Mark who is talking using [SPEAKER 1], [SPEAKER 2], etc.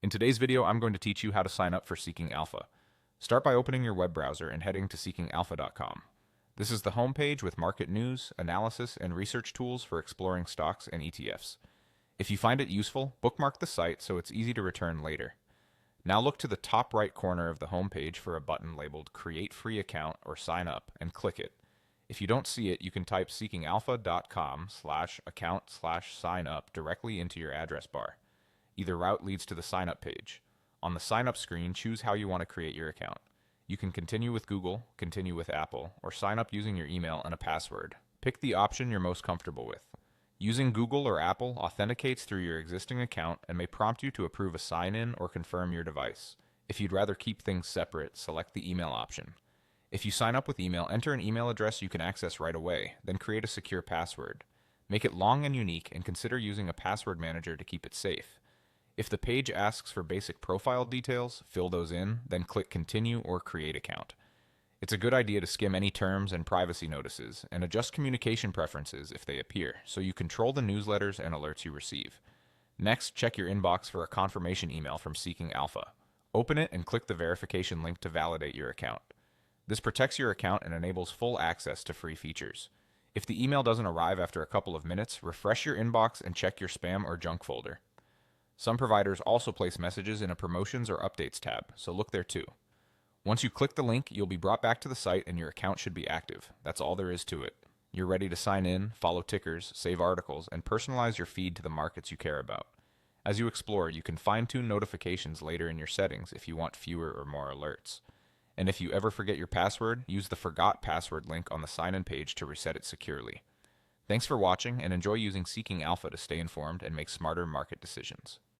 [SPEAKER 1] In today's video, I'm going to teach you how to sign up for Seeking Alpha. Start by opening your web browser and heading to seekingalpha.com. This is the homepage with market news, analysis, and research tools for exploring stocks and ETFs. If you find it useful, bookmark the site so it's easy to return later. Now look to the top right corner of the homepage for a button labeled Create Free Account or Sign Up and click it. If you don't see it, you can type seekingalpha.com/account/sign up directly into your address bar. Either route leads to the sign up page. On the sign up screen, choose how you want to create your account. You can continue with Google, continue with Apple, or sign up using your email and a password. Pick the option you're most comfortable with. Using Google or Apple authenticates through your existing account and may prompt you to approve a sign-in or confirm your device. If you'd rather keep things separate, select the email option. If you sign up with email, enter an email address you can access right away, then create a secure password. Make it long and unique and consider using a password manager to keep it safe. If the page asks for basic profile details, fill those in, then click Continue or Create Account. It's a good idea to skim any terms and privacy notices and adjust communication preferences if they appear, so you control the newsletters and alerts you receive. Next, check your inbox for a confirmation email from Seeking Alpha. Open it and click the verification link to validate your account. This protects your account and enables full access to free features. If the email doesn't arrive after a couple of minutes, refresh your inbox and check your spam or junk folder. Some providers also place messages in a Promotions or Updates tab, so look there too. Once you click the link, you'll be brought back to the site and your account should be active. That's all there is to it. You're ready to sign in, follow tickers, save articles, and personalize your feed to the markets you care about. As you explore, you can fine-tune notifications later in your settings if you want fewer or more alerts. And if you ever forget your password, use the Forgot Password link on the sign-in page to reset it securely. Thanks for watching and enjoy using Seeking Alpha to stay informed and make smarter market decisions.